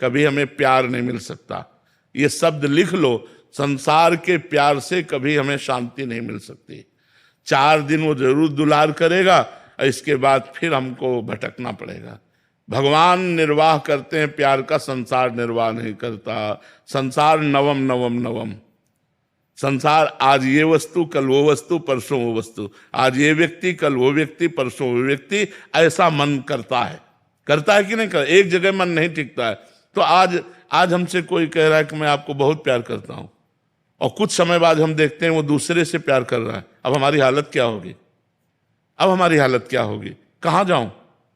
कभी हमें प्यार नहीं मिल सकता। ये शब्द लिख लो, संसार के प्यार से कभी हमें शांति नहीं मिल सकती। 4 दिन वो जरूर दुलार करेगा और इसके बाद फिर हमको भटकना पड़ेगा। भगवान निर्वाह करते हैं प्यार का, संसार निर्वाह नहीं करता। संसार नवम नवम नवम। संसार आज ये वस्तु, कल वो वस्तु, परसों वो वस्तु। आज ये व्यक्ति, कल वो व्यक्ति, परसों वो व्यक्ति। ऐसा मन करता है कि नहीं करता? एक जगह मन नहीं टिकता है। तो आज हमसे कोई कह रहा है कि मैं आपको बहुत प्यार करता हूं, और कुछ समय बाद हम देखते हैं वो दूसरे से प्यार कर रहा है। अब हमारी हालत क्या होगी? कहां जाऊं?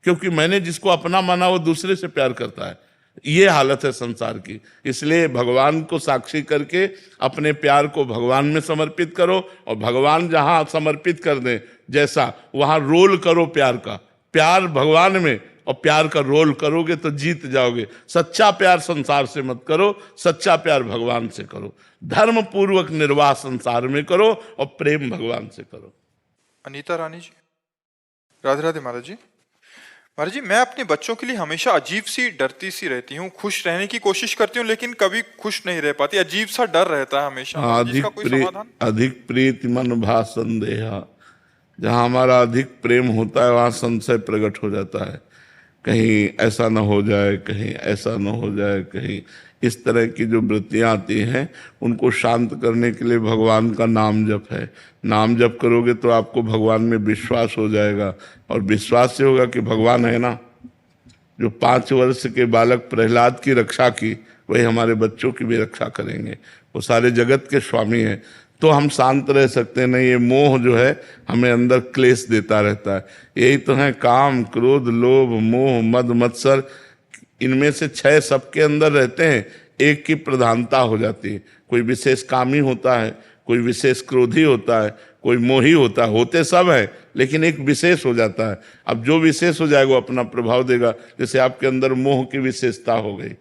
क्योंकि मैंने जिसको अपना माना वो दूसरे से प्यार करता है। ये हालत है संसार की। इसलिए भगवान को साक्षी करके अपने प्यार को भगवान में समर्पित करो, और भगवान जहां समर्पित कर दें जैसा, वहां रोल करो प्यार का। प्यार भगवान में और प्यार का रोल करोगे तो जीत जाओगे। सच्चा प्यार संसार से मत करो, सच्चा प्यार भगवान से करो। धर्म पूर्वक निर्वाह संसार में करो और प्रेम भगवान से करो। अनीता रानी जी, राधे राधे महाराज जी। महाराज जी, मैं अपने बच्चों के लिए हमेशा अजीब सी डरती सी रहती हूँ। खुश रहने की कोशिश करती हूँ लेकिन कभी खुश नहीं रह पाती। अजीब सा डर रहता है हमेशा। इसका कोई समाधान? अधिक प्रीति मन भा संदेहा। जहाँ हमारा अधिक प्रेम होता है वहाँ संशय प्रकट हो जाता है। कहीं ऐसा न हो जाए, कहीं ऐसा न हो जाए, कहीं इस तरह की जो वृत्तियाँ आती हैं, उनको शांत करने के लिए भगवान का नाम जप है। नाम जप करोगे तो आपको भगवान में विश्वास हो जाएगा, और विश्वास से होगा कि भगवान है ना। जो 5 वर्ष के बालक प्रहलाद की रक्षा की, वही हमारे बच्चों की भी रक्षा करेंगे। वो सारे जगत के स्वामी हैं। तो हम शांत रह सकते हैं। नहीं, ये मोह जो है हमें अंदर क्लेश देता रहता है। यही तो है काम, क्रोध, लोभ, मोह, मद, मत्सर। इनमें से 6 सबके अंदर रहते हैं, एक की प्रधानता हो जाती है। कोई विशेष कामी होता है, कोई विशेष क्रोधी होता है, कोई मोही होता है। होते सब है लेकिन एक विशेष हो जाता है। अब जो विशेष हो जाएगा वो अपना प्रभाव देगा। जैसे आपके अंदर मोह की विशेषता हो गई,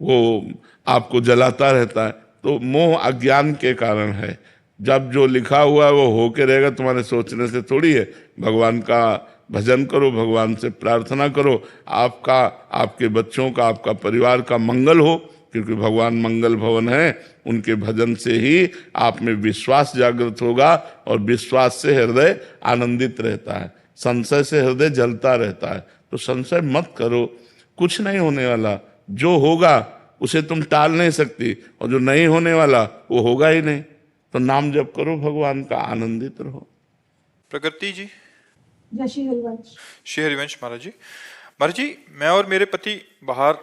वो आपको जलाता रहता है। तो मोह अज्ञान के कारण है। जब जो लिखा हुआ है वो होके रहेगा, तुम्हारे सोचने से थोड़ी है। भगवान का भजन करो, भगवान से प्रार्थना करो, आपका, आपके बच्चों का, आपका परिवार का मंगल हो, क्योंकि भगवान मंगल भवन है। उनके भजन से ही आप में विश्वास जागृत होगा, और विश्वास से हृदय आनंदित रहता है। संशय से हृदय जलता रहता है। तो संशय मत करो, कुछ नहीं होने वाला। जो होगा उसे तुम टाल नहीं सकती, और जो नहीं होने वाला वो होगा ही नहीं। तो नाम जप करो भगवान का, आनंदित रहो। प्रकृति जी। श्री हरिवंश। श्री हरिवंश महाराज जी। महाराज जी, मैं और मेरे पति बाहर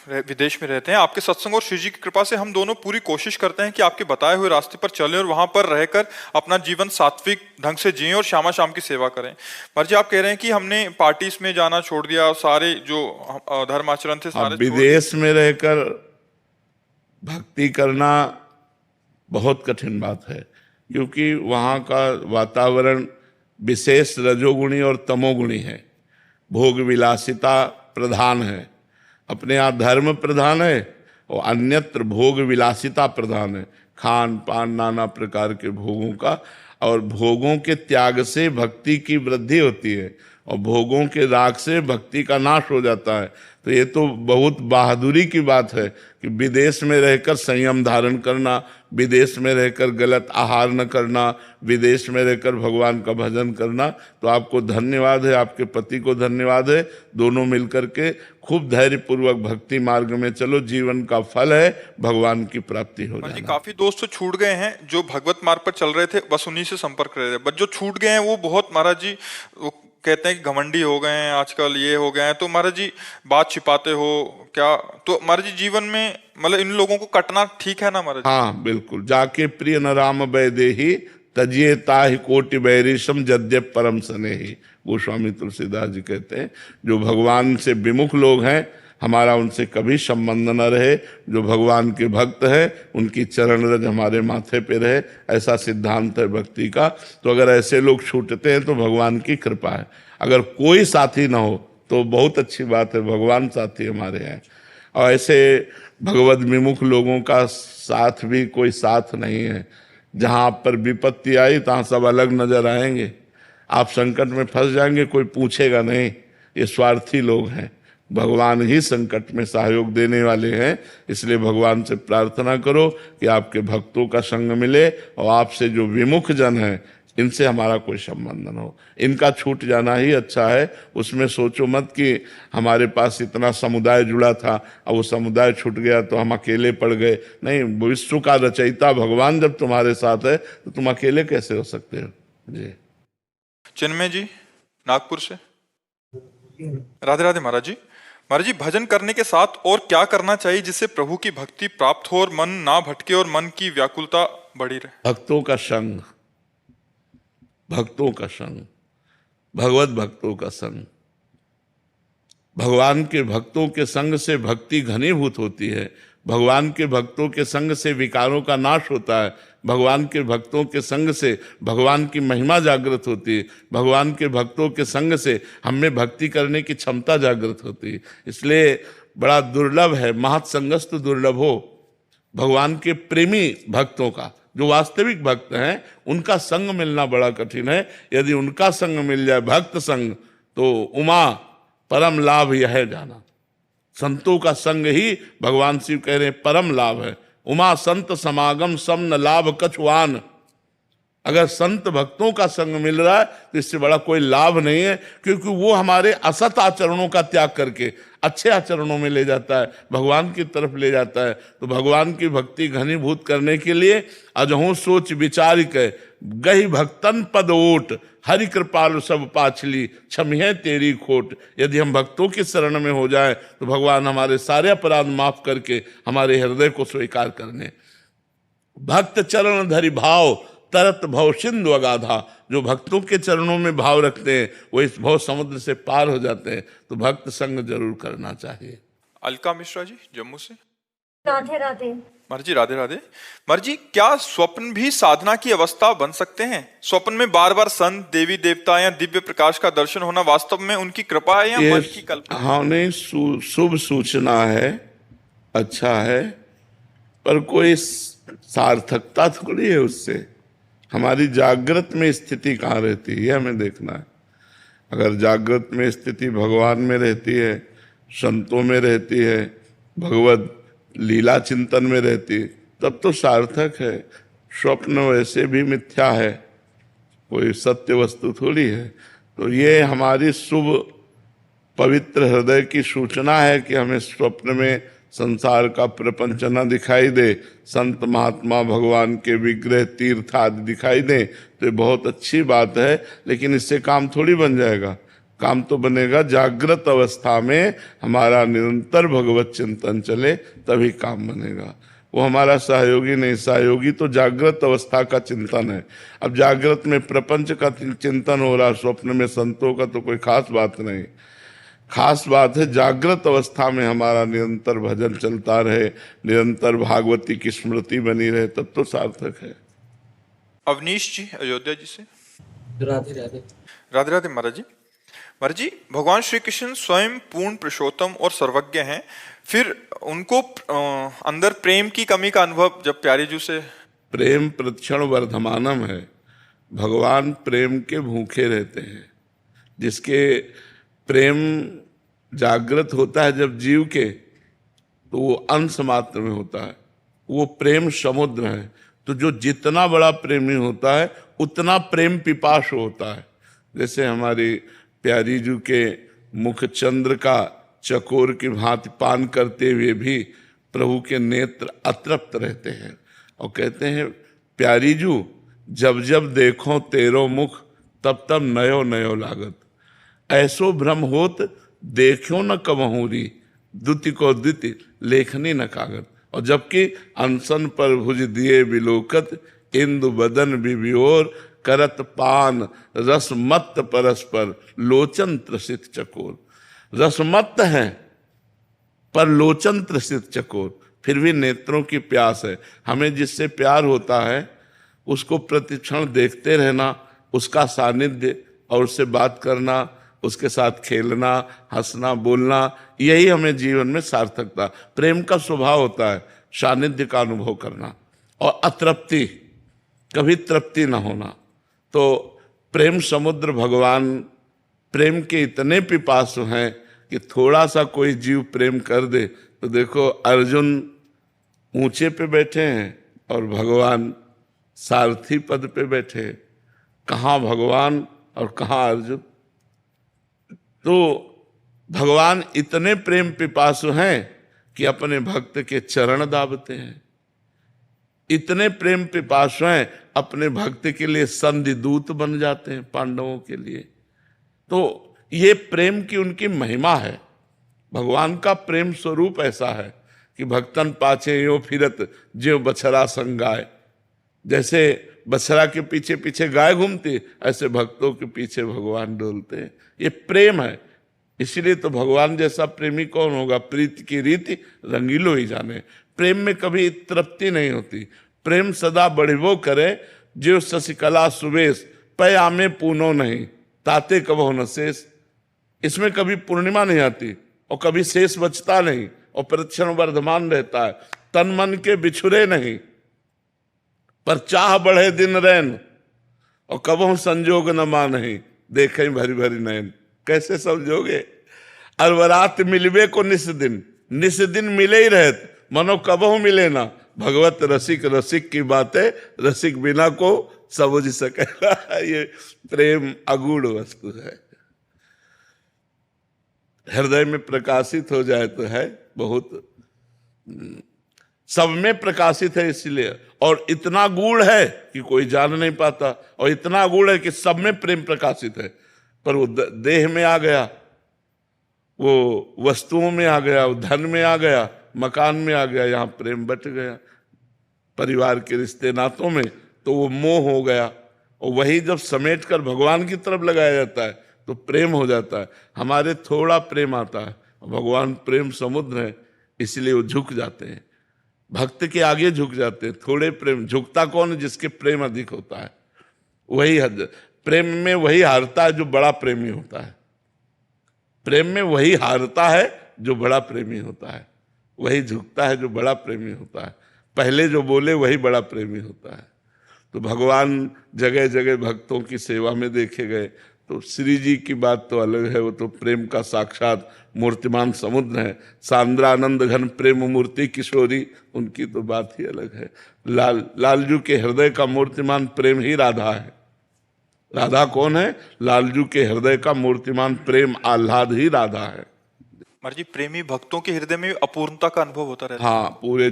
विदेश में रहते हैं। आपके सत्संग और श्री जी की कृपा से हम दोनों पूरी कोशिश करते हैं कि आपके बताए हुए रास्ते पर चलें और वहां पर रहकर अपना जीवन सात्विक ढंग से जिएं और श्यामा शाम की सेवा करें। महाराज जी, आप कह रहे हैं कि हमने पार्टीज में जाना छोड़ दिया और सारे जो धर्म आचरण थे सारे विदेश में रहकर भक्ति करना बहुत कठिन बात है, क्योंकि वहाँ का वातावरण विशेष रजोगुणी और तमोगुणी है। भोग विलासिता प्रधान है। अपने यहाँ धर्म प्रधान है और अन्यत्र भोग विलासिता प्रधान है। खान पान नाना प्रकार के भोगों का, और भोगों के त्याग से भक्ति की वृद्धि होती है, और भोगों के राग से भक्ति का नाश हो जाता है। तो ये तो बहुत बहादुरी की बात है कि विदेश में रहकर संयम धारण करना, विदेश में रहकर गलत आहार न करना, विदेश में रहकर भगवान का भजन करना। तो आपको धन्यवाद है, आपके पति को धन्यवाद है। दोनों मिलकर के खूब धैर्यपूर्वक भक्ति मार्ग में चलो। जीवन का फल है भगवान की प्राप्ति हो जाना। काफी दोस्त तो छूट गए हैं जो भगवत मार्ग पर चल रहे थे, बस उन्हीं से संपर्क रहे थे। बट जो छूट गए हैं वो बहुत, महाराज जी, वो कहते हैं कि घमंडी हो गए हैं आजकल, ये हो गए हैं। तो महाराज जी, बात छिपाते हो क्या? तो महाराज जी, जीवन में मतलब इन लोगों को कटना ठीक है ना महाराज? हाँ बिल्कुल। जाके प्रिय न राम वैदेही तजिए ताहि कोटि बैरिशम जद्यप परम स्नेही। गोस्वामी तुलसीदास जी कहते हैं, जो भगवान से विमुख लोग हैं, हमारा उनसे कभी संबंध न रहे। जो भगवान के भक्त हैं, उनकी चरण रज हमारे माथे पे रहे, ऐसा सिद्धांत है भक्ति का। तो अगर ऐसे लोग छूटते हैं तो भगवान की कृपा है। अगर कोई साथी ना हो तो बहुत अच्छी बात है, भगवान साथी हमारे हैं। और ऐसे भगवत विमुख लोगों का साथ भी कोई साथ नहीं है। जहाँ आप पर विपत्ति आई तहाँ सब अलग नजर आएंगे। आप संकट में फंस जाएंगे, कोई पूछेगा नहीं। ये स्वार्थी लोग हैं। भगवान ही संकट में सहयोग देने वाले हैं। इसलिए भगवान से प्रार्थना करो कि आपके भक्तों का संग मिले और आपसे जो विमुख जन है इनसे हमारा कोई संबंध न हो। इनका छूट जाना ही अच्छा है। उसमें सोचो मत कि हमारे पास इतना समुदाय जुड़ा था, अब वो समुदाय छूट गया तो हम अकेले पड़ गए। नहीं, विश्व का रचयिता भगवान जब तुम्हारे साथ है तो तुम अकेले कैसे हो सकते हो जी। चिन्मय जी नागपुर से। राधे राधे महाराज जी। महाराज जी, भजन करने के साथ और क्या करना चाहिए जिससे प्रभु की भक्ति प्राप्त हो और मन ना भटके और मन की व्याकुलता बढ़ी रहे? भक्तों का संग, भक्तों का संग, भगवत भक्तों का संग। भगवान के भक्तों के संग से भक्ति घनीभूत होती है। भगवान के भक्तों के संग से विकारों का नाश होता है। भगवान के भक्तों के संग से भगवान की महिमा जागृत होती है। भगवान के भक्तों के संग से हमें भक्ति करने की क्षमता जागृत होती है। इसलिए बड़ा दुर्लभ है, महत्संगस्तु दुर्लभ हो। भगवान के प्रेमी भक्तों का, जो वास्तविक भक्त हैं, उनका संग मिलना बड़ा कठिन है। यदि उनका संग मिल जाए, भक्त संग, तो उमा परम लाभ यह है जाना। संतों का संग ही भगवान शिव कह रहे हैं परम लाभ है। उमा संत समागम सम न लाभ कछुआन। अगर संत भक्तों का संग मिल रहा है तो इससे बड़ा कोई लाभ नहीं है, क्योंकि वो हमारे असत आचरणों का त्याग करके अच्छे आचरणों में ले जाता है, भगवान की तरफ ले जाता है। तो भगवान की भक्ति घनीभूत करने के लिए अजहू सोच विचार के गही भक्तन पद ओट, हरि कृपालु सब पाछली क्षमिहे तेरी खोट। यदि हम भक्तों की शरण में हो जाए तो भगवान हमारे सारे अपराध माफ करके हमारे हृदय को स्वीकार करने। भक्त चरण धरि भाव तरत भव सिंधु अगाधा। जो भक्तों के चरणों में भाव रखते हैं वो इस भव समुद्र से पार हो जाते हैं। तो भक्त संग जरूर करना चाहिए। अलका मिश्रा जी जम्मू से। राधे राधे। महाराज जी राधे राधे। महाराज जी, क्या स्वप्न भी साधना की अवस्था बन सकते हैं? स्वप्न में बार बार संत, देवी देवता या दिव्य प्रकाश का दर्शन होना वास्तव में उनकी कृपा है या मन की कल्पना? हाँ, नहीं, शुभ सूचना है, अच्छा है, पर कोई सार्थकता थोड़ी है उससे। हमारी जागृत में स्थिति कहाँ रहती है, हमें देखना है। अगर जागृत में स्थिति भगवान में रहती है, संतों में रहती है, भगवत लीला चिंतन में रहती है, तब तो सार्थक है। स्वप्न वैसे भी मिथ्या है, कोई सत्य वस्तु थोड़ी है। तो ये हमारी शुभ पवित्र हृदय की सूचना है कि हमें स्वप्न में संसार का प्रपंच न दिखाई दे, संत महात्मा भगवान के विग्रह तीर्थ आदि दिखाई दे, तो ये बहुत अच्छी बात है। लेकिन इससे काम थोड़ी बन जाएगा। काम तो बनेगा जागृत अवस्था में हमारा निरंतर भगवत चिंतन चले, तभी काम बनेगा। वो हमारा सहयोगी नहीं, सहयोगी तो जागृत अवस्था का चिंतन है। अब जागृत में प्रपंच का चिंतन हो रहा, स्वप्न में संतों का तो कोई खास बात नहीं। खास बात है जागृत अवस्था में हमारा निरंतर भजन चलता रहे, निरंतर भागवती की स्मृति बनी रहे, तब तो सार्थक है। अवनीश जी अयोध्या जी से। राधे राधे। राधे राधे महाराज जी। महाराज जी, भगवान श्री कृष्ण स्वयं पूर्ण पुरुषोत्तम और सर्वज्ञ हैं, फिर उनको अंदर प्रेम की कमी का अनुभव जब प्यारे जी से? प्रेम प्रतिक्षण वर्धमानम है। भगवान प्रेम के भूखे रहते हैं। जिसके प्रेम जागृत होता है जब जीव के, तो वो अंश मात्र में होता है, वो प्रेम समुद्र है। तो जो जितना बड़ा प्रेमी होता है उतना प्रेम पिपासु होता है। जैसे हमारी प्यारी जी के मुख चंद्र का चकोर की भांति पान करते हुए भी प्रभु के नेत्र अतृप्त रहते हैं और कहते हैं, प्यारी जू जब जब देखो तेरो मुख तब तब नयो नयो लागत। ऐसो भ्रम होत देखो न कबहूरी, द्युति को द्युति लेखनी न कागत। और जबकि अनशन पर भुज दिए बिलोकत, इंदु बदन बिबियोर करत पान रसमत्त परस्पर लोचन त्रसित चकोर। रसमत्त है पर लोचन त्रसित चकोर, फिर भी नेत्रों की प्यास है। हमें जिससे प्यार होता है उसको प्रतिक्षण देखते रहना, उसका सानिध्य और उससे बात करना, उसके साथ खेलना, हंसना, बोलना, यही हमें जीवन में सार्थकता। प्रेम का स्वभाव होता है सानिध्य का अनुभव करना और अतृप्ति, कभी तृप्ति न होना। तो प्रेम समुद्र भगवान प्रेम के इतने पिपासु हैं कि थोड़ा सा कोई जीव प्रेम कर दे तो देखो अर्जुन ऊंचे पे बैठे हैं और भगवान सारथी पद पे बैठे हैं। कहाँ भगवान और कहाँ अर्जुन। तो भगवान इतने प्रेम पिपासु हैं कि अपने भक्त के चरण दाबते हैं। इतने प्रेम पिपासु हैं अपने भक्त के लिए संधि दूत बन जाते हैं पांडवों के लिए। तो ये प्रेम की उनकी महिमा है। भगवान का प्रेम स्वरूप ऐसा है कि भक्तन पाछे यो फिरत ज्यों बछड़ा संग गाय। जैसे बछड़ा के पीछे पीछे गाय घूमती, ऐसे भक्तों के पीछे भगवान डोलते हैं। ये प्रेम है। इसलिए तो भगवान जैसा प्रेमी कौन होगा। प्रीति की रीति रंगीलो ही जाने। प्रेम में कभी तृप्ति नहीं होती। प्रेम सदा बढ़िबो करे जो शशिकला सुवेश पै आमे पूनो नहीं ताते कबो न शेष। इसमें कभी पूर्णिमा नहीं आती और कभी शेष बचता नहीं और प्रतिक्षण वर्धमान रहता है। तन मन के बिछुरे नहीं पर चाह बढ़े दिन रैन और कबो संजोग न मानहि देखे भरी भरी नैन। कैसे समझोगे। अरवरात मिलवे को निस दिन मिले ही रहत मनो कबहू मिले ना। भगवत रसिक रसिक की बातें रसिक बिना को समझ सकेगा। ये प्रेम अगूढ़ वस्तु है। हृदय में प्रकाशित हो जाए तो है बहुत, सब में प्रकाशित है इसलिए। और इतना गूढ़ है कि कोई जान नहीं पाता और इतना गूढ़ है कि सब में प्रेम प्रकाशित है। पर वो देह में आ गया, वो वस्तुओं में आ गया, वो धन में आ गया, मकान में आ गया, यहाँ प्रेम बट गया। परिवार के रिश्ते नातों में तो वो मोह हो गया और वही जब समेट कर भगवान की तरफ लगाया जाता है तो प्रेम हो जाता है। हमारे थोड़ा प्रेम आता है, भगवान प्रेम समुद्र है, इसलिए वो झुक जाते हैं। भक्त के आगे झुक जाते हैं। थोड़े प्रेम झुकता कौन है? जिसके प्रेम अधिक होता है। वही प्रेम में वही हारता है जो बड़ा प्रेमी होता है। प्रेम में वही हारता है जो बड़ा प्रेमी होता है। वही झुकता है जो बड़ा प्रेमी होता है। पहले जो बोले वही बड़ा प्रेमी होता है। तो भगवान जगह जगह भक्तों की सेवा में देखे गए। तो श्री जी की बात तो अलग है। वो तो प्रेम का साक्षात मूर्तिमान समुद्र है। सांद्रानंद घन प्रेम मूर्ति किशोरी, उनकी तो बात ही अलग है। लालजू के हृदय का मूर्तिमान प्रेम ही राधा है। राधा कौन है? लालजू के हृदय का मूर्तिमान प्रेम आह्लाद ही राधा है। महाराज जी, प्रेमी भक्तों के हृदय में अपूर्णता का अनुभव होता रहता है। हाँ, पूरे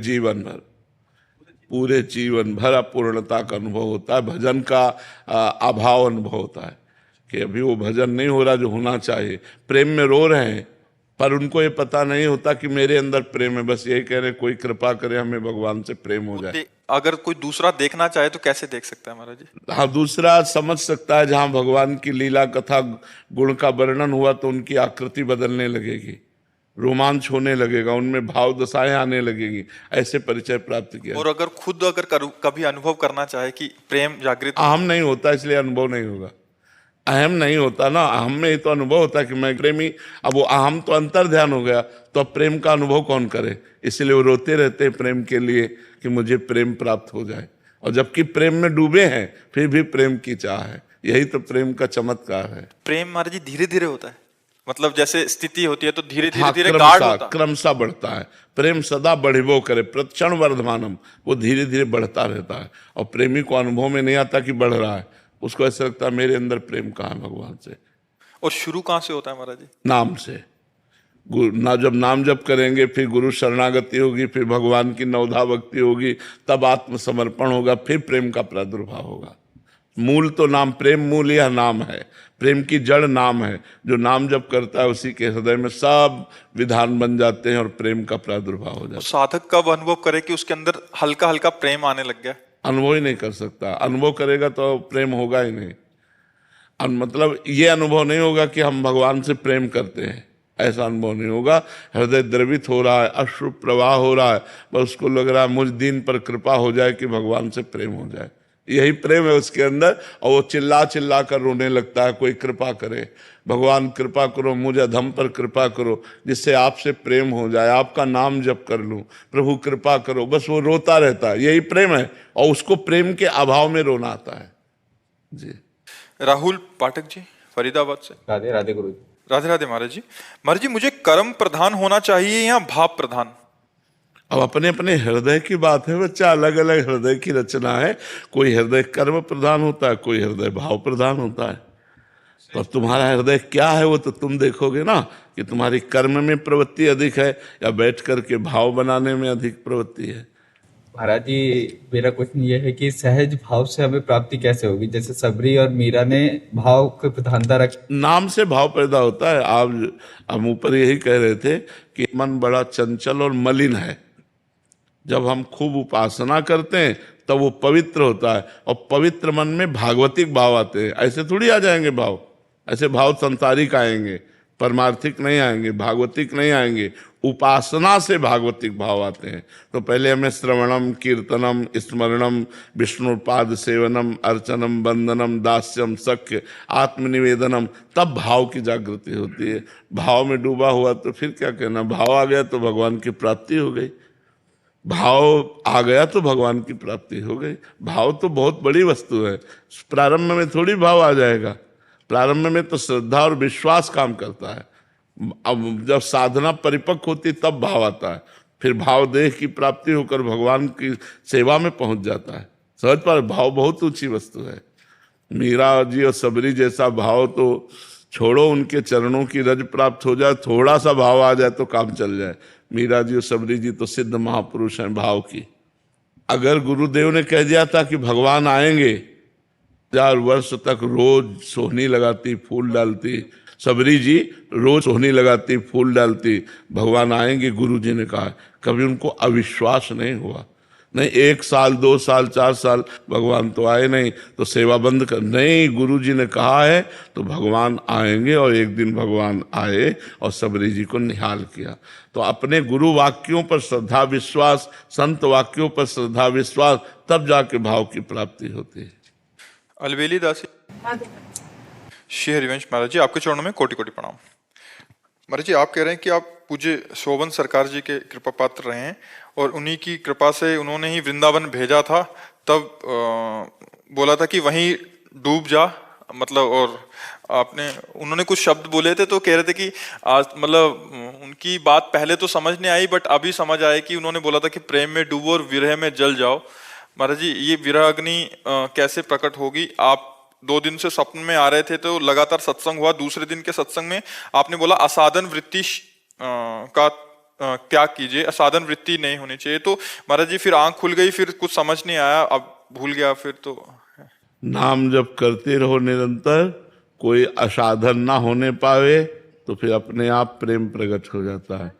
जीवन भर अपूर्णता का अनुभव होता है। भजन का अभाव अनुभव होता है कि अभी वो भजन नहीं हो रहा जो होना चाहिए। प्रेम में रो रहे हैं पर उनको ये पता नहीं होता कि मेरे अंदर प्रेम है। बस यही कह रहे कोई कृपा करे हमें भगवान से प्रेम हो जाए। अगर कोई दूसरा देखना चाहे तो कैसे देख सकता है महाराज जी? हाँ, दूसरा समझ सकता है। जहाँ भगवान की लीला कथा गुण का वर्णन हुआ तो उनकी आकृति बदलने लगेगी, रोमांच होने लगेगा, उनमें भाव दशाएं आने लगेगी। ऐसे परिचय प्राप्त किया। और अगर खुद कभी अनुभव करना चाहे कि प्रेम जागृत, अहम नहीं होता इसलिए अनुभव नहीं होगा। अहम नहीं होता ना, अहम में ही तो अनुभव होता है कि मैं प्रेमी। अब वो अहम तो अंतर ध्यान हो गया तो अब प्रेम का अनुभव कौन करे? इसलिए वो रोते रहते हैं प्रेम के लिए कि मुझे प्रेम प्राप्त हो जाए। और जबकि प्रेम में डूबे हैं फिर भी प्रेम की चाह है। यही तो प्रेम का चमत्कार है। प्रेम महाराज जी धीरे धीरे होता है, मतलब जैसे स्थिति होती है तो धीरे धीरे गाढ़ होता है, क्रमशः बढ़ता है। प्रेम सदा बढ़िबो करे प्रतिक्षण वर्धमानम, वो धीरे धीरे बढ़ता रहता है। और प्रेमी को अनुभव में नहीं आता कि बढ़ रहा है, उसको ऐसा लगता है मेरे अंदर प्रेम कहाँ है भगवान से। और शुरू कहाँ से होता है महाराज जी? नाम से। जब नाम जप करेंगे फिर गुरु शरणागति होगी, फिर भगवान की नवधा भक्ति होगी, तब आत्मसमर्पण होगा, फिर प्रेम का प्रादुर्भाव होगा। मूल तो नाम, प्रेम मूल यह नाम है। प्रेम की जड़ नाम है। जो नाम जप करता है उसी के हृदय में सब विधान बन जाते हैं और प्रेम का प्रादुर्भाव हो जाता है। साधक कब अनुभव करे कि उसके अंदर हल्का हल्का प्रेम आने लग गया? अनुभव ही नहीं कर सकता। अनुभव करेगा तो प्रेम होगा ही नहीं। मतलब ये अनुभव नहीं होगा कि हम भगवान से प्रेम करते हैं, ऐसा अनुभव नहीं होगा। हृदय द्रवित हो रहा है, अश्रु प्रवाह हो रहा है, बस उसको लग रहा है मुझ दीन पर कृपा हो जाए कि भगवान से प्रेम हो जाए। यही प्रेम है उसके अंदर। और वो चिल्ला चिल्ला कर रोने लगता है, कोई कृपा करे, भगवान कृपा करो, मुझे अधम पर कृपा करो, जिससे आपसे प्रेम हो जाए, आपका नाम जप कर लूं, प्रभु कृपा करो। बस वो रोता रहता है, यही प्रेम है। और उसको प्रेम के अभाव में रोना आता है। जी। राहुल पाठक जी फरीदाबाद से। राधे राधे गुरु जी। राधे राधे महाराज जी। महाराज जी, मुझे कर्म प्रधान होना चाहिए या भाव प्रधान? अब अपने अपने हृदय की बात है बच्चा, अलग अलग हृदय की रचना है। कोई हृदय कर्म प्रधान होता है, कोई हृदय भाव प्रधान होता है। तो अब तुम्हारा हृदय क्या है वो तो तुम देखोगे ना, कि तुम्हारी कर्म में प्रवृत्ति अधिक है या बैठ करके भाव बनाने में अधिक प्रवृत्ति है। महाराज जी, मेरा क्वेश्चन ये है कि सहज भाव से हमें प्राप्ति कैसे होगी? जैसे सबरी और मीरा ने भाव की प्रधानता रख, नाम से भाव पैदा होता है। आप हम ऊपर यही कह रहे थे कि मन बड़ा चंचल और मलिन है। जब हम खूब उपासना करते हैं तब वो पवित्र होता है, और पवित्र मन में भागवतिक भाव आते हैं। ऐसे थोड़ी आ जाएंगे भाव, ऐसे भाव संसारिक आएंगे, परमार्थिक नहीं आएंगे, भागवतिक नहीं आएंगे। उपासना से भागवतिक भाव आते हैं। तो पहले हमें श्रवणम, कीर्तनम, स्मरणम, विष्णुपाद सेवनम, अर्चनम, वंदनम, दास्यम, सख्य, आत्मनिवेदनम, तब भाव की जागृति होती है। भाव में डूबा हुआ तो फिर क्या कहना, भाव आ गया तो भगवान की प्राप्ति हो गई। भाव आ गया तो भगवान की प्राप्ति हो गई। भाव तो बहुत बड़ी वस्तु है, प्रारंभ में थोड़ी भाव आ जाएगा। प्रारंभ में तो श्रद्धा और विश्वास काम करता है। अब जब साधना परिपक्व होती तब भाव आता है, फिर भाव देह की प्राप्ति होकर भगवान की सेवा में पहुंच जाता है। सहज पर भाव बहुत ऊंची वस्तु है। मीरा जी और सबरी जैसा भाव तो छोड़ो, उनके चरणों की रज प्राप्त हो जाए, थोड़ा सा भाव आ जाए तो काम चल जाए। मीरा जी और सबरी जी तो सिद्ध महापुरुष हैं भाव की। अगर गुरुदेव ने कह दिया था कि भगवान आएंगे, 1000 वर्ष तक रोज सोहनी लगाती, फूल डालती, सबरी जी रोज सोहनी लगाती, फूल डालती, भगवान आएंगे गुरु जी ने कहा। कभी उनको अविश्वास नहीं हुआ। नहीं 1 साल, 2 साल, 4 साल भगवान तो आए नहीं तो सेवा बंद कर, नहीं, गुरु जी ने कहा है तो भगवान आएंगे। और एक दिन भगवान आए और सबरी जी को निहाल किया। तो अपने गुरु वाक्यों पर श्रद्धा विश्वास, संत वाक्यों पर श्रद्धा विश्वास, तब जाके भाव की प्राप्ति होती है। अलवेली दासी। श्री हरिवंश महाराज जी, आपके चरणों में कोटि कोटि प्रणाम। महाराज जी, आप कह रहे हैं कि आप पूज्य शोभन सरकार जी के कृपा पात्र रहे हैं और उन्हीं की कृपा से उन्होंने ही वृंदावन भेजा था। तब बोला था कि वहीं डूब जा, मतलब, और आपने उन्होंने कुछ शब्द बोले थे तो कह रहे थे कि आज, मतलब उनकी बात पहले तो समझ नहीं आई, बट अभी समझ आए कि उन्होंने बोला था कि प्रेम में डूबो और विरह में जल जाओ। महाराज जी, ये विरह अग्नि कैसे प्रकट होगी? आप 2 दिन से स्वप्न में आ रहे थे तो लगातार सत्संग हुआ। दूसरे दिन के सत्संग में आपने बोला असाधन वृत्ति का त्याग कीजिए, असाधन वृत्ति नहीं होनी चाहिए। तो महाराज जी फिर आंख खुल गई, फिर कुछ समझ नहीं आया, अब भूल गया। फिर तो नाम जब करते रहो निरंतर, कोई असाधन ना होने पावे तो फिर अपने आप प्रेम प्रकट हो जाता है।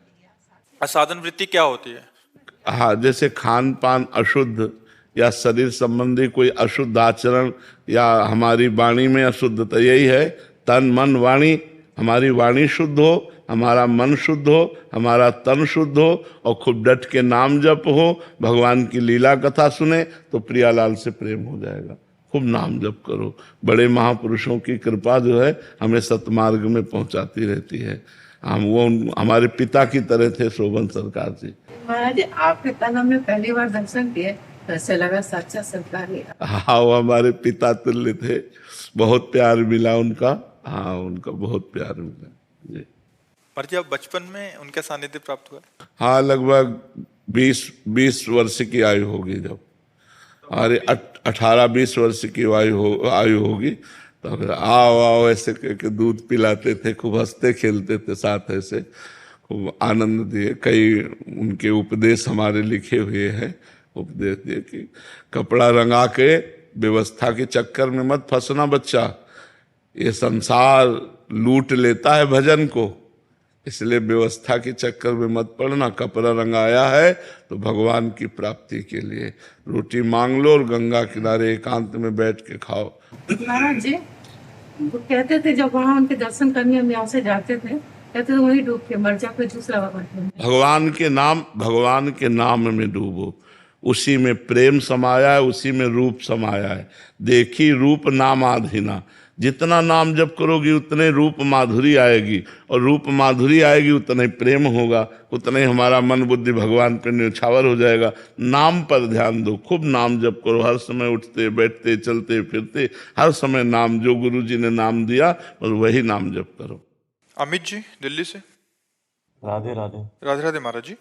असाधन वृत्ति क्या होती है? हाँ, जैसे खान पान अशुद्ध या शरीर संबंधी कोई अशुद्ध आचरण या हमारी वाणी में अशुद्धता, यही है तन मन वाणी। हमारी वाणी शुद्ध हो, हमारा मन शुद्ध हो, हमारा तन शुद्ध हो और खूब डट के नाम जप हो, भगवान की लीला कथा सुने तो प्रियालाल से प्रेम हो जाएगा। खूब नाम जप करो। बड़े महापुरुषों की कृपा जो है हमें सतमार्ग में पहुंचाती रहती है। हम वो हमारे पिता की तरह थे शोभन सरकार जी। महाराज जी, आपके तन में पहली बार दर्शन किए, ऐसे लगा साक्षात सरकार ही। हाँ, वो हमारे पिता तुल्य थे, बहुत प्यार मिला उनका। हाँ, उनका बहुत प्यार मिला जी। पर जब बचपन में उनका सानिध्य प्राप्त हुआ? हाँ, लगभग 20 वर्ष की आयु होगी जब, अरे 18-20 वर्ष की आयु होगी तो फिर आओ आओ ऐसे करके दूध पिलाते थे, खूब हंसते खेलते थे साथ, ऐसे खूब आनंद दिए। कई उनके उपदेश हमारे लिखे हुए हैं। उपदेश दिए कि कपड़ा रंगा के व्यवस्था के चक्कर में मत फंसना बच्चा, ये संसार लूट लेता है भजन को, इसलिए व्यवस्था के चक्कर में मत पड़ना। कपड़ा रंगाया है तो भगवान की प्राप्ति के लिए रोटी मांग लो और गंगा किनारे एकांत में बैठ के खाओ। महाराज जी, वो कहते थे जब वहाँ उनके दर्शन करने हम यहाँ से जाते थे, कहते थे वहीं डूब के मर जा, कोई दूसरा भगवान। भगवान के नाम में डूबो, उसी में प्रेम समाया है, उसी में रूप समाया है। देखी रूप नाम आधीना, जितना नाम जप करोगी उतने रूप माधुरी आएगी, और रूप माधुरी आएगी उतना ही प्रेम होगा, उतना ही हमारा मन बुद्धि भगवान पे न्यौछावर हो जाएगा। नाम पर ध्यान दो, खूब नाम जप करो, हर समय उठते बैठते चलते फिरते हर समय नाम, जो गुरु जी ने नाम दिया और वही नाम जप करो। अमित जी दिल्ली से। राधे राधे। राधे राधे महाराज जी।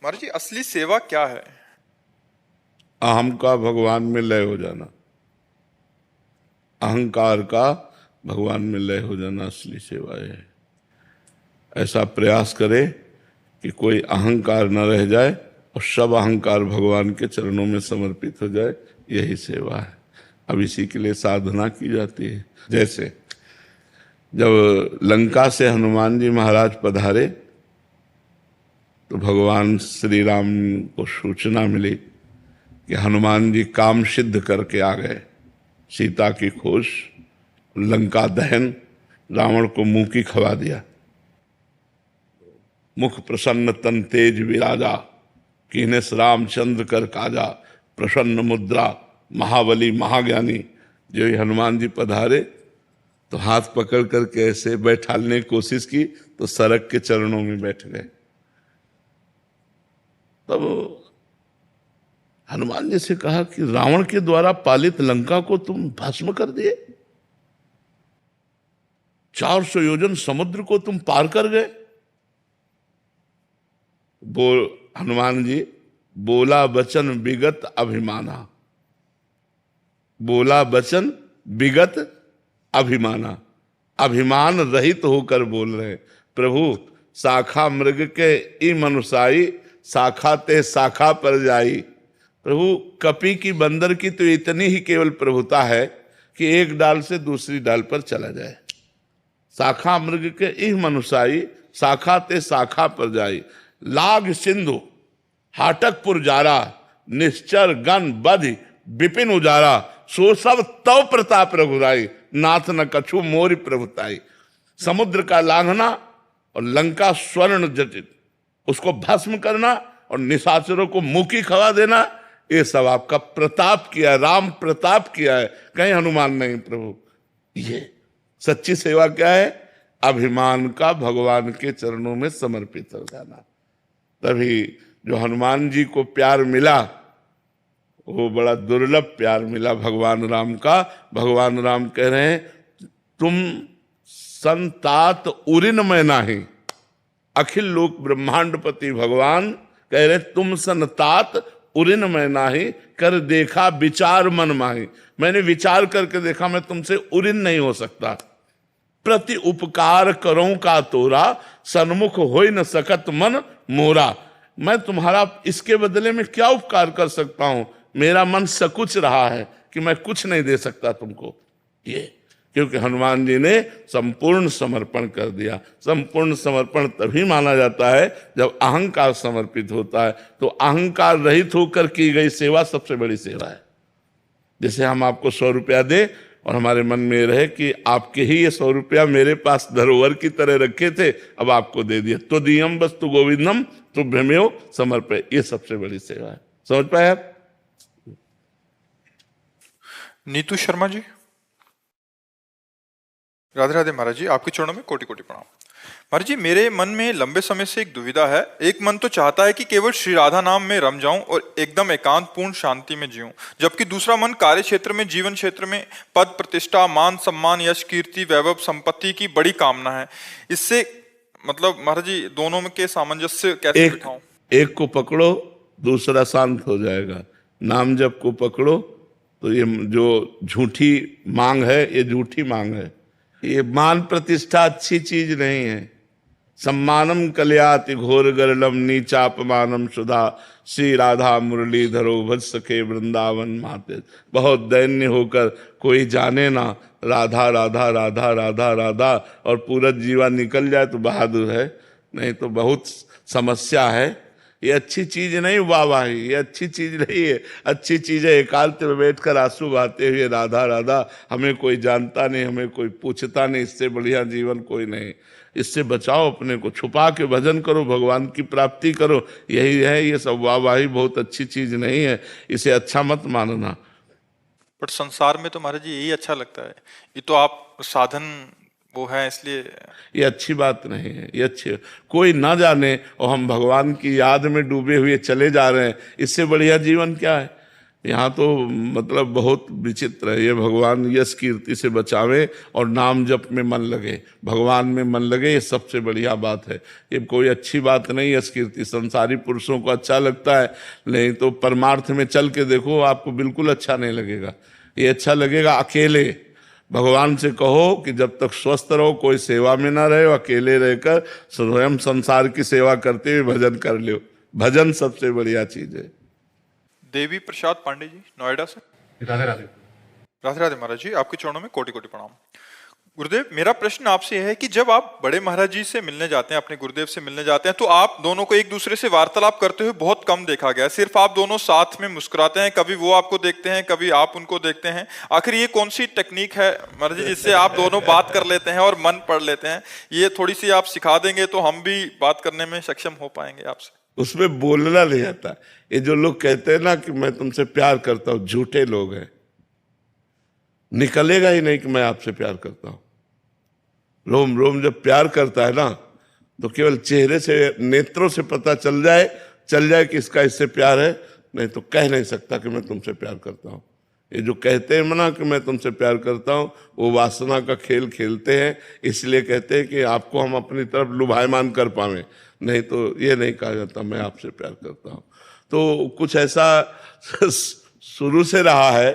महाराज जी असली सेवा क्या है? अहम का भगवान में लय हो जाना, अहंकार का भगवान में लय हो जाना असली सेवा है। ऐसा प्रयास करे कि कोई अहंकार न रह जाए और सब अहंकार भगवान के चरणों में समर्पित हो जाए, यही सेवा है। अब इसी के लिए साधना की जाती है। जैसे जब लंका से हनुमान जी महाराज पधारे तो भगवान श्री राम को सूचना मिली कि हनुमान जी काम सिद्ध करके आ गए। सीता की खोज, लंका दहन, रावण को मुंह की खवा दिया। मुख प्रसन्न तन तेज विराजा, कीनेस रामचंद्र कर काजा, प्रसन्न मुद्रा महाबली महाज्ञानी। जो ये हनुमान जी पधारे तो हाथ पकड़ करके ऐसे बैठालने की कोशिश की तो सड़क के चरणों में बैठ गए। तब हनुमान जी से कहा कि रावण के द्वारा पालित लंका को तुम भस्म कर दिए, 400 योजन समुद्र को तुम पार कर गए। हनुमान जी बोला वचन विगत अभिमाना, बोला वचन विगत अभिमाना, अभिमान रहित होकर बोल रहे। प्रभु शाखा मृग के ई मनुष्याई, शाखा ते शाखा पर जाई। प्रभु कपि की बंदर की तो इतनी ही केवल प्रभुता है कि एक डाल से दूसरी डाल पर चला जाए। शाखा मृग के इह मनुष्याई, शाखा ते शाखा पर जाई। लाग सिंधु हाटकपुर जारा, निश्चर गण बधि विपिन उजारा। सो सब तव प्रताप रघुराई, नाथ न कछु मोरि प्रभुताई। समुद्र का लांघना और लंका स्वर्ण जटित, उसको भस्म करना और निशाचरों को मुखी खवा देना, ये सब आपका प्रताप किया है, राम प्रताप किया है, कहीं हनुमान नहीं। प्रभु ये सच्ची सेवा क्या है? अभिमान का भगवान के चरणों में समर्पित हो जाना। तभी जो हनुमान जी को प्यार मिला वो बड़ा दुर्लभ प्यार मिला भगवान राम का। भगवान राम कह रहे हैं तुम संतात उरिन में नाही, अखिल लोक ब्रह्मांडपति भगवान कह रहे तुम संतात उरिन में नाही, कर देखा विचार मन माही। मैंने विचार करके देखा मैं तुमसे उरिन नहीं हो सकता। प्रति उपकार करो का तोरा, सन्मुख होई न सकत मन मोरा। मैं तुम्हारा इसके बदले में क्या उपकार कर सकता हूं? मेरा मन सकुच रहा है कि मैं कुछ नहीं दे सकता तुमको। ये क्योंकि हनुमान जी ने संपूर्ण समर्पण कर दिया। संपूर्ण समर्पण तभी माना जाता है जब अहंकार समर्पित होता है। तो अहंकार रहित होकर की गई सेवा सबसे बड़ी सेवा है। जैसे हम आपको 100 रुपया दे और हमारे मन में रहे कि आपके ही ये 100 रुपया मेरे पास धरोहर की तरह रखे थे, अब आपको दे दिया। तो दियम वस्तु गोविंदम तो भ्रमेव समर्पय, ये सबसे बड़ी सेवा है। समझ पाए आप? नीतू शर्मा जी। राधे राधे महाराज जी, आपके चरणों में कोटि कोटि प्रणाम। महाराज जी मेरे मन में लंबे समय से एक दुविधा है। एक मन तो चाहता है कि केवल श्री राधा नाम में रम जाऊं और एकदम एकांत पूर्ण शांति में जीऊं, जबकि दूसरा मन कार्य क्षेत्र में, जीवन क्षेत्र में पद प्रतिष्ठा, मान सम्मान, यश कीर्ति, वैभव, संपत्ति की बड़ी कामना है। इससे मतलब महाराज जी दोनों में के सामंजस्य कैसे बिठाऊं? एक को पकड़ो दूसरा शांत हो जाएगा। नाम जप को पकड़ो तो ये जो झूठी मांग है ये झूठी मांग है। ये मान प्रतिष्ठा अच्छी चीज नहीं है। सम्मानम कल्याति घोर गरलम नीचापमानम सुधा, श्री राधा मुरलीधरो भज सखे वृंदावन माते। बहुत दैन्य होकर कोई जाने ना राधा राधा राधा राधा राधा और पूरा जीवन निकल जाए तो बहादुर है, नहीं तो बहुत समस्या है। ये अच्छी चीज नहीं वाहवाही, ये अच्छी चीज नहीं है। अच्छी चीज है एकांत में बैठकर आंसू बहाते हुए राधा राधा, हमें कोई जानता नहीं, हमें कोई पूछता नहीं, इससे बढ़िया जीवन कोई नहीं। इससे बचाओ अपने को, छुपा के भजन करो, भगवान की प्राप्ति करो, यही है। ये सब वाहवाही बहुत अच्छी चीज नहीं है, इसे अच्छा मत मानना। बट संसार में तो महाराज जी यही अच्छा लगता है। ये तो आप साधन वो है, इसलिए ये अच्छी बात नहीं है। ये अच्छी कोई ना जाने और हम भगवान की याद में डूबे हुए चले जा रहे हैं, इससे बढ़िया जीवन क्या है? यहाँ तो मतलब बहुत विचित्र है। ये भगवान यश कीर्ति से बचावे और नाम जप में मन लगे, भगवान में मन लगे, ये सबसे बढ़िया बात है। ये कोई अच्छी बात नहीं यश कीर्ति, संसारी पुरुषों को अच्छा लगता है, नहीं तो परमार्थ में चल के देखो आपको बिल्कुल अच्छा नहीं लगेगा। ये अच्छा लगेगा अकेले। भगवान से कहो कि जब तक स्वस्थ रहो, कोई सेवा में ना रहे, अकेले रहकर स्वयं संसार की सेवा करते हुए भजन कर लो। भजन सबसे बढ़िया चीज है। देवी प्रसाद पांडे जी नोएडा से। राधे राधे। राधे राधे महाराज जी, आपके चरणों में कोटि कोटि प्रणाम। गुरुदेव, मेरा प्रश्न आपसे है कि जब आप बड़े महाराज जी से मिलने जाते हैं, अपने गुरुदेव से मिलने जाते हैं, तो आप दोनों को एक दूसरे से वार्तालाप करते हुए बहुत कम देखा गया। सिर्फ आप दोनों साथ में मुस्कुराते हैं, कभी वो आपको देखते हैं, कभी आप उनको देखते हैं। आखिर ये कौन सी टेक्निक है महाराज जी जिससे आप दोनों बात कर लेते हैं और मन पढ़ लेते हैं? ये थोड़ी सी आप सिखा देंगे तो हम भी बात करने में सक्षम हो पाएंगे आपसे। उसमें बोलना नहीं आता। ये जो लोग कहते हैं ना कि मैं तुमसे प्यार करता हूं, झूठे लोग हैं। निकलेगा ही नहीं कि मैं आपसे प्यार करता हूं। रोम रोम जब प्यार करता है ना, तो केवल चेहरे से, नेत्रों से पता चल जाए कि इसका इससे प्यार है, नहीं तो कह नहीं सकता कि मैं तुमसे प्यार करता हूं। ये जो कहते हैं मना कि मैं तुमसे प्यार करता हूं, वो वासना का खेल खेलते हैं। इसलिए कहते हैं कि आपको हम अपनी तरफ लुभायमान कर पावे, नहीं तो ये नहीं कहा जाता मैं आपसे प्यार करता हूं। तो कुछ ऐसा शुरू से रहा है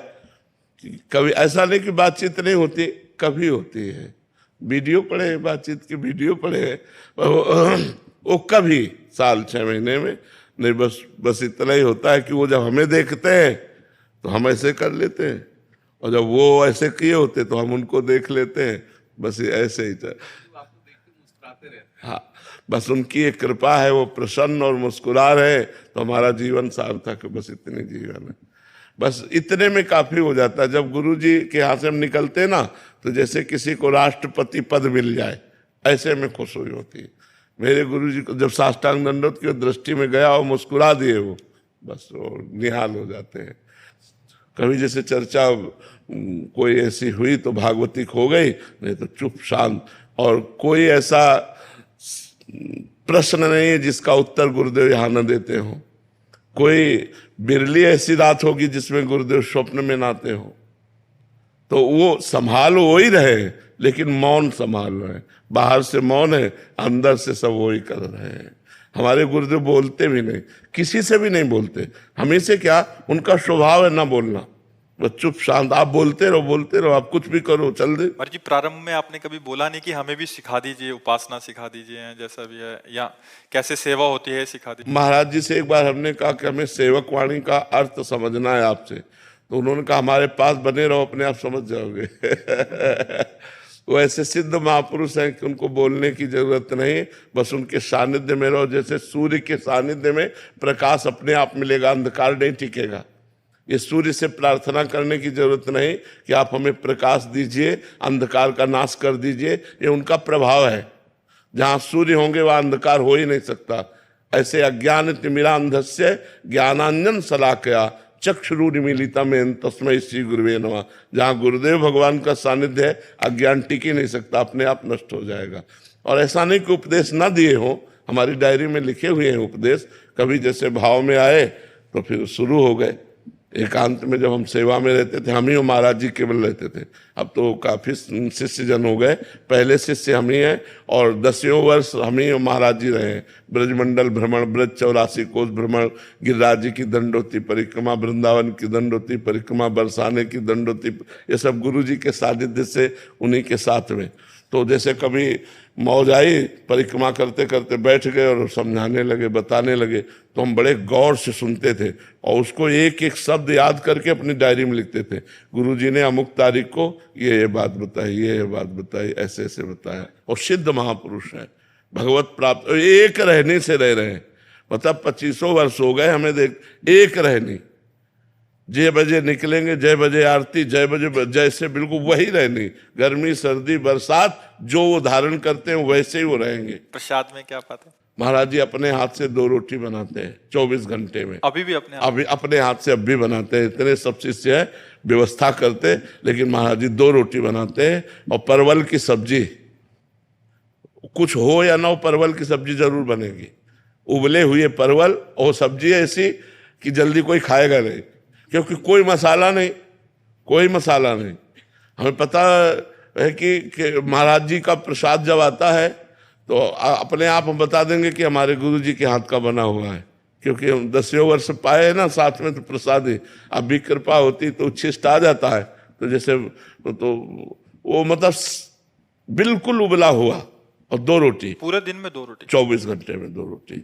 कि कभी ऐसा नहीं कि बातचीत नहीं होती, कभी होती है। वीडियो पड़े, बातचीत की वीडियो पड़े, वो कभी साल 6 महीने में नहीं। बस इतना ही होता है कि वो जब हमें देखते हैं तो हम ऐसे कर लेते हैं, और जब वो ऐसे किए होते तो हम उनको देख लेते हैं। बस ऐसे ही हाँ, बस उनकी एक कृपा है, वो प्रसन्न और मुस्कुरा रहे तो हमारा जीवन सार्थक है। बस इतने जीवन है, बस इतने में काफी हो जाता है। जब गुरु जी के यहाँ से हम निकलते ना, तो जैसे किसी को राष्ट्रपति पद मिल जाए, ऐसे में खुश हुई होती है। मेरे गुरु जी को जब साष्टांग दंडवत की दृष्टि में गया और मुस्कुरा दिए वो, बस वो निहाल हो जाते हैं। कभी जैसे चर्चा कोई ऐसी हुई तो भागवती खो गई, नहीं तो चुप शांत, और कोई ऐसा प्रश्न नहीं है जिसका उत्तर गुरुदेव यहाँ न देते हो। कोई बिरली ऐसी रात होगी जिसमें गुरुदेव स्वप्न में नाते हो। तो वो संभाल वो ही रहे, लेकिन मौन संभाल रहे हैं। बाहर से मौन है, अंदर से सब वो ही कर रहे हैं। हमारे गुरुदेव बोलते भी नहीं, किसी से भी नहीं बोलते। हमें से क्या, उनका स्वभाव है ना बोलना, बस चुप शांत। आप बोलते रहो, आप कुछ भी करो, चल दे। महाराज जी, प्रारंभ में आपने कभी बोला नहीं कि हमें भी सिखा दीजिए, उपासना सिखा दीजिए, जैसा भी है, या कैसे सेवा होती है सिखा दीजिए। महाराज जी से एक बार हमने कहा कि हमें सेवक वाणी का अर्थ समझना है आपसे, तो उन्होंने कहा हमारे पास बने रहो, अपने आप समझ जाओगे। वो ऐसे सिद्ध महापुरुष हैं कि उनको बोलने की जरूरत नहीं, बस उनके सानिध्य में रहो। जैसे सूर्य के सानिध्य में प्रकाश अपने आप मिलेगा, अंधकार नहीं टिकेगा। ये सूर्य से प्रार्थना करने की जरूरत नहीं कि आप हमें प्रकाश दीजिए, अंधकार का नाश कर दीजिए। ये उनका प्रभाव है। जहाँ सूर्य होंगे वहाँ अंधकार हो ही नहीं सकता। ऐसे अज्ञान तिमिरांधस्य ज्ञानांजन शलाकया चक्षुरुन्मीलितम में तस्मै श्री गुरुवे नमः। जहाँ गुरुदेव भगवान का सानिध्य है, अज्ञान टिक ही नहीं सकता, अपने आप नष्ट हो जाएगा। और ऐसा नहीं कि उपदेश ना दिए हों, हमारी डायरी में लिखे हुए हैं उपदेश। कभी जैसे भाव में आए तो फिर शुरू हो गए। एकांत में जब हम सेवा में रहते थे, हम ही महाराज जी केवल रहते थे। अब तो काफी शिष्य जन हो गए। पहले शिष्य हम ही हैं, और 10 वर्ष हम ही महाराज जी रहे हैं। ब्रजमंडल भ्रमण, ब्रज 84 कोष भ्रमण, गिरिराज जी की दंडोती परिक्रमा, वृंदावन की दंडोती परिक्रमा, बरसाने की दंडोती, ये सब गुरु जी के सानिध्य से, उन्हीं के साथ में। तो जैसे कभी मौज आई, परिक्रमा करते करते बैठ गए और समझाने लगे, बताने लगे, तो हम बड़े गौर से सुनते थे और उसको एक एक शब्द याद करके अपनी डायरी में लिखते थे। गुरुजी ने अमुक तारीख को ये बात बताई, ये बात बताई, ऐसे ऐसे बताया। और सिद्ध महापुरुष है, भगवत प्राप्त, एक रहने से रह रहे हैं। मतलब 25 वर्ष हो गए हमें, देख एक रहनी। जय बजे निकलेंगे, जय बजे आरती, जय बजे जैसे, बिल्कुल वही रहनी। गर्मी सर्दी बरसात जो वो धारण करते हैं वैसे ही वो रहेंगे। प्रसाद में क्या पाते? महाराज जी अपने हाथ से 2 रोटी बनाते हैं 24 घंटे में। अभी भी अपने अभी अपने हाथ से अब भी बनाते हैं। इतने सब शिष्य है, व्यवस्था करते, लेकिन महाराज जी 2 रोटी बनाते हैं। और परवल की सब्जी, कुछ हो या ना हो, परवल की सब्जी जरूर बनेगी। उबले हुए परवल, और सब्जी ऐसी कि जल्दी कोई खाएगा नहीं। क्योंकि कोई मसाला नहीं, कोई मसाला नहीं। हमें पता है कि महाराज जी का प्रसाद जब आता है तो अपने आप हम बता देंगे कि हमारे गुरु जी के हाथ का बना हुआ है, क्योंकि हम 10 वर्ष पाए हैं ना साथ में, तो प्रसाद ही। अब भी कृपा होती तो उच्छिष्ट आ जाता है, तो जैसे तो वो मतलब बिल्कुल उबला हुआ, और 2 रोटी पूरे दिन में 2 रोटी, 24 घंटे में 2 रोटी।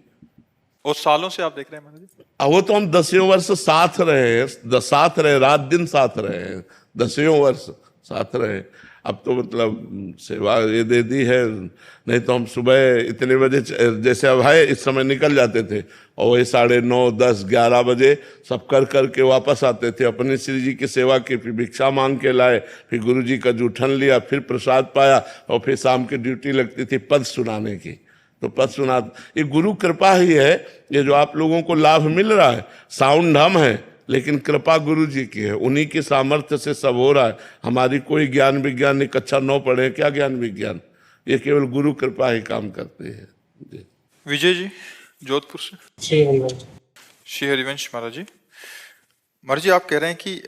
और सालों से आप देख रहे हैं महाराज जी? अब वो तो हम 10 वर्ष साथ रहे हैं, साथ रहे, रात दिन साथ रहे हैं, 10 वर्ष साथ रहे। अब तो मतलब सेवा ये दे दी है, नहीं तो हम सुबह इतने बजे जैसे अब है इस समय निकल जाते थे, और वही 9:30, 10, 11 बजे सब कर करके वापस आते थे। अपने श्री जी की सेवा की, फिर भिक्षा मांग के लाए, फिर गुरु जी का जूठन लिया, फिर प्रसाद पाया, और फिर शाम की ड्यूटी लगती थी पद सुनाने की। तो पद सुना, ये गुरु कृपा ही है, ये जो आप लोगों को लाभ मिल रहा है। साउंड हम है, लेकिन कृपा गुरु जी की है, उन्हीं की सामर्थ्य से सब हो रहा है। हमारी कोई ज्ञान विज्ञान नहीं, कक्षा 9 पढ़े, क्या ज्ञान विज्ञान, ये केवल गुरु कृपा ही काम करते हैं। जी। विजय जी जोधपुर से। श्री हरिवंश महाराज जी, महाराज जी आप कह रहे हैं कि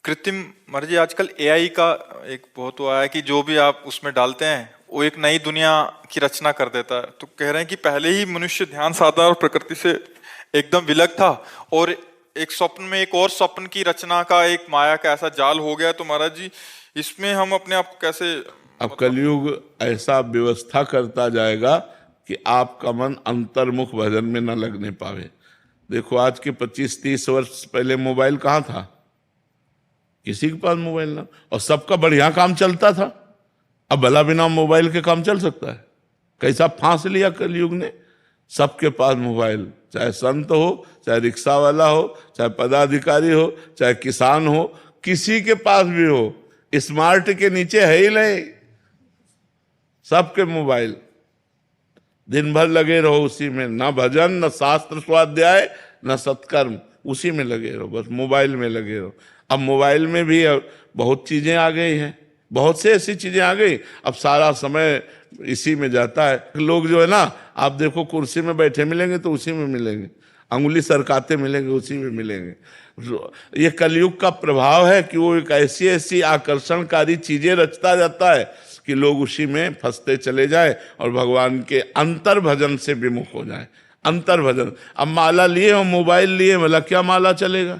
कृत्रिम, महाराज जी आजकल एआई का एक बहुत वो आया है कि जो भी आप उसमें डालते हैं वो एक नई दुनिया की रचना कर देता है। तो कह रहे हैं कि पहले ही मनुष्य ध्यान साधना और प्रकृति से एकदम विलग था, और एक स्वप्न में एक और स्वप्न की रचना का एक माया का ऐसा जाल हो गया। तो महाराज जी इसमें हम अपने आप को कैसे, अब कलयुग ऐसा व्यवस्था करता जाएगा कि आपका मन अंतर्मुख भजन में न लगने पावे। देखो आज के 25-30 वर्ष पहले मोबाइल कहाँ था, किसी के पास मोबाइल ना, और सबका बढ़िया काम चलता था। अब भला बिना मोबाइल के काम चल सकता है? कैसा फांस लिया कलयुग ने, सबके पास मोबाइल, चाहे संत हो, चाहे रिक्शा वाला हो, चाहे पदाधिकारी हो, चाहे किसान हो, किसी के पास भी हो, स्मार्ट के नीचे है ही नहीं, सबके मोबाइल। दिन भर लगे रहो उसी में, ना भजन, न शास्त्र स्वाध्याय, न सत्कर्म, उसी में लगे रहो, बस मोबाइल में लगे रहो। अब मोबाइल में भी बहुत चीजें आ गई हैं, बहुत से ऐसी चीजें आ गई, अब सारा समय इसी में जाता है। लोग जो है ना, आप देखो कुर्सी में बैठे मिलेंगे तो उसी में मिलेंगे, अंगुली सरकाते मिलेंगे उसी में मिलेंगे। ये कलयुग का प्रभाव है कि वो एक ऐसी ऐसी आकर्षणकारी चीजें रचता जाता है कि लोग उसी में फंसते चले जाए और भगवान के अंतर भजन से विमुख हो जाए। अंतर भजन, अब माला लिए हो, मोबाइल लिए, मतलब क्या माला चलेगा?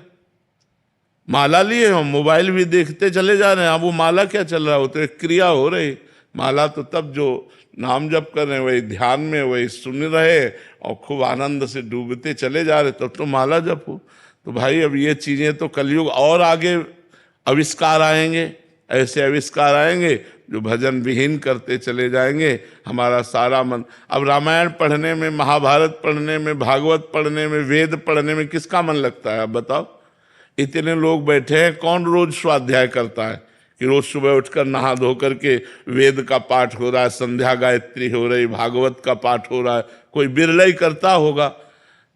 माला लिए हो, मोबाइल भी देखते चले जा रहे हैं, अब वो माला क्या चल रहा है? वो तो एक क्रिया हो रही। माला तो तब जो नाम जप कर रहे हैं, वही ध्यान में, वही सुन रहे और खूब आनंद से डूबते चले जा रहे, तब तो माला जप हो। तो भाई अब ये चीजें तो कलयुग और आगे आविष्कार आएंगे, ऐसे आविष्कार आएंगे जो भजन विहीन करते चले जाएंगे हमारा सारा मन। अब रामायण पढ़ने में, महाभारत पढ़ने में, भागवत पढ़ने में, वेद पढ़ने में किसका मन लगता है? अब बताओ, इतने लोग बैठे हैं, कौन रोज स्वाध्याय करता है कि रोज सुबह उठकर नहा धो करके वेद का पाठ हो रहा है, संध्या गायत्री हो रही, भागवत का पाठ हो रहा है? कोई बिरला ही करता होगा।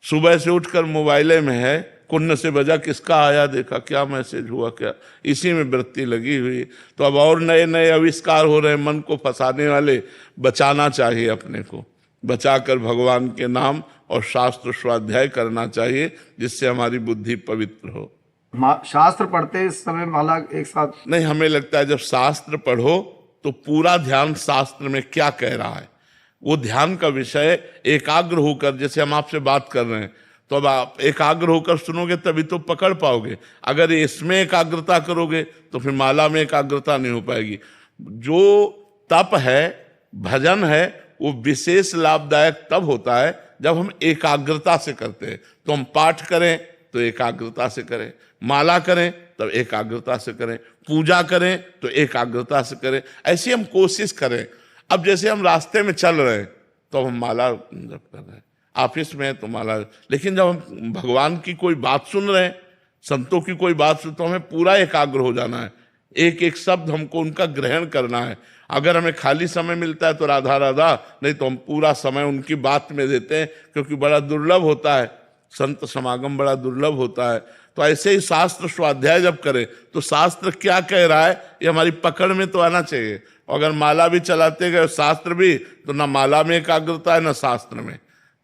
सुबह से उठकर मोबाइले में है, कुन्न से बजा, किसका आया देखा, क्या मैसेज हुआ, क्या, इसी में वृत्ति लगी हुई। तो अब और नए नए आविष्कार हो रहे हैं मन को फंसाने वाले। बचाना चाहिए अपने को, बचाकर भगवान के नाम और शास्त्र स्वाध्याय करना चाहिए, जिससे हमारी बुद्धि पवित्र हो। शास्त्र पढ़ते इस समय माला एक साथ नहीं, हमें लगता है जब शास्त्र पढ़ो तो पूरा ध्यान शास्त्र में क्या कह रहा है, वो ध्यान का विषय एकाग्र होकर, जैसे हम आपसे बात कर रहे हैं, तो अब आप एकाग्र होकर सुनोगे तभी तो पकड़ पाओगे। अगर इसमें एकाग्रता करोगे तो फिर माला में एकाग्रता नहीं हो पाएगी। जो तप है, भजन है, वो विशेष लाभदायक तब होता है जब हम एकाग्रता से करते हैं। तो हम पाठ करें तो एकाग्रता से करें, माला करें तब एकाग्रता से करें, पूजा करें तो एकाग्रता से करें, ऐसी हम कोशिश करें। अब जैसे हम रास्ते में चल रहे हैं तो हम माला जप कर रहे हैं, ऑफिस में तो माला, लेकिन जब हम भगवान की कोई बात सुन रहे हैं, संतों की कोई बात सुन, तो हमें पूरा एकाग्र हो जाना है, एक एक शब्द हमको उनका ग्रहण करना है। अगर हमें खाली समय मिलता है तो राधा राधा, नहीं तो हम पूरा समय उनकी बात में देते हैं, क्योंकि बड़ा दुर्लभ होता है, संत समागम बड़ा दुर्लभ होता है। तो ऐसे ही शास्त्र स्वाध्याय जब करें तो शास्त्र क्या कह रहा है ये हमारी पकड़ में तो आना चाहिए। अगर माला भी चलाते गए शास्त्र भी, तो ना माला में एकाग्रता है ना शास्त्र में।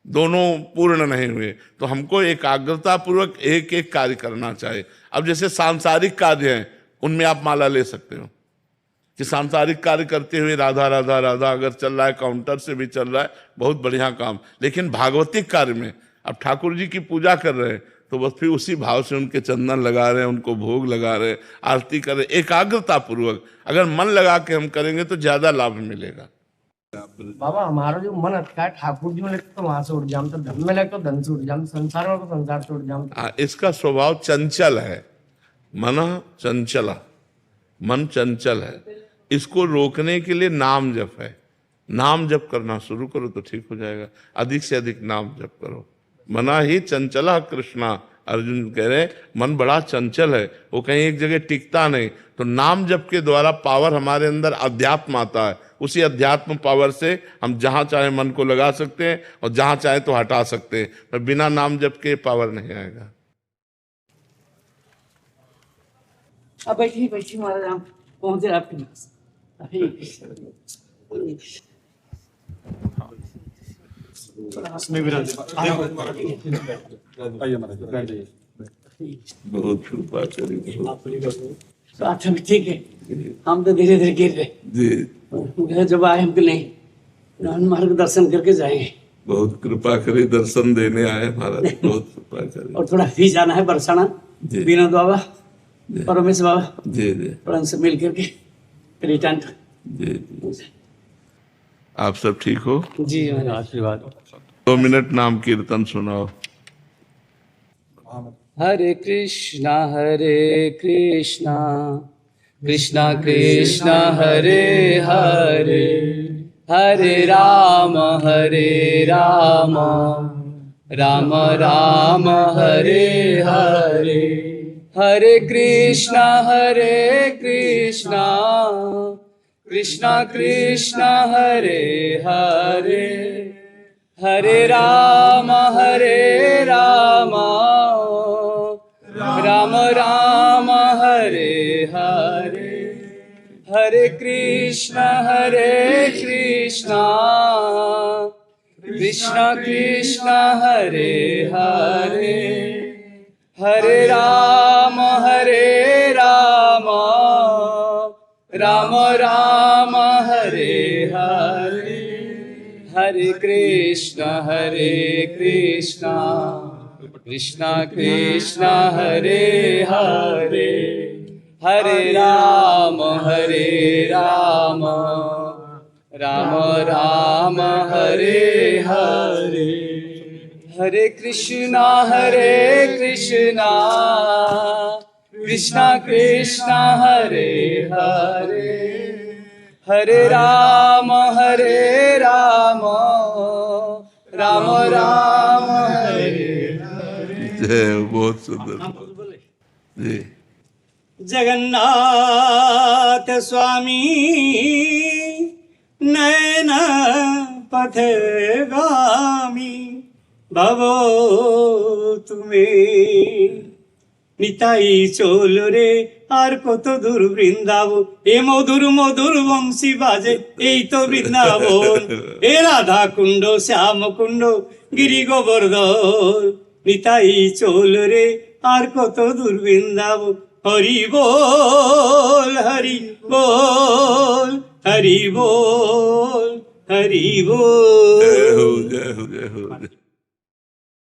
दोनों पूर्ण नहीं हुए। तो हमको एकाग्रता पूर्वक एक एक कार्य करना चाहिए। अब जैसे सांसारिक कार्य हैं, उनमें आप माला ले सकते हो कि सांसारिक कार्य करते हुए राधा राधा राधा अगर चल रहा है, काउंटर से भी चल रहा है, बहुत बढ़िया काम। लेकिन भागवतिक कार्य में अब ठाकुर जी की पूजा कर रहे हैं तो बस फिर उसी भाव से उनके चंदन लगा रहे हैं, उनको भोग लगा रहे हैं, आरती कर रहे हैं। एकाग्रता पूर्वक अगर मन लगा के हम करेंगे तो ज्यादा लाभ मिलेगा। बाबा हमारा जो मन अटका है ठाकुर जी में लगता तो वहां से उठ जाम, तो धन में लगता तो धन से उठ जाम, संसार में तो संसार से उठ जाम। इसका स्वभाव चंचल है, मन चंचला, मन चंचल है। इसको रोकने के लिए नाम जप है। नाम जप करना शुरू करो तो ठीक हो जाएगा। अधिक से अधिक नाम जप करो। मना ही चंचला कृष्णा, अर्जुन कह रहे मन बड़ा चंचल है, वो कहीं एक जगह टिकता नहीं। तो नाम जप के द्वारा पावर हमारे अंदर अध्यात्म आता है। उसी अध्यात्म पावर से हम जहां चाहे मन को लगा सकते हैं और जहां चाहे तो हटा सकते हैं, पर बिना नाम जप के पावर नहीं आएगा। अब बैठिए बैठिए महाराज, हम पहुंचे आपके पास। बहुत कृपा करी, अच्छा ठीक है, हम तो धीरे धीरे गिर रहे जी। जब आए हम नहीं मार्ग दर्शन करके जाएंगे। बहुत कृपा करी, दर्शन देने आए महाराज, बहुत कृपा करी। और थोड़ा भी जाना है बरसाना, विनोद बाबा, परमेश बाबा जी जी, और उनसे मिल करके रिटर्न। जी जी। आप सब ठीक हो? जी आशीर्वाद। 2 मिनट नाम कीर्तन सुनाओ। हरे कृष्णा कृष्णा कृष्णा हरे हरे, हरे राम राम राम हरे हरे, हरे कृष्णा कृष्णा कृष्णा हरे हरे, हरे राम राम राम हरे हरे, हरे कृष्णा कृष्णा कृष्णा हरे हरे, हरे राम राम राम हरे हरे, हरे कृष्णा कृष्णा हरे हरे, हरे राम राम राम हरे हरे, हरे कृष्णा कृष्णा हरे हरे, हरे राम राम राम हरे हरे। जय, बहुत सुंदर जी। जगन्नाथ स्वामी नयन पथगामी, भवो तुम्हें নিতাই চোল রে আর কত দূর বৃন্দাবন, এ মধুর মধুর বংশী বাজে এই তো বৃন্দাবন, এ রাধা কুণ্ড শ্যাম কুণ্ড গিরি গোবর্ধন, নিতাই চোল রে আর কত দূর বৃন্দাবন, হরি বল হরি বল হরি বল হরি বল। जय हो जय हो जय हो।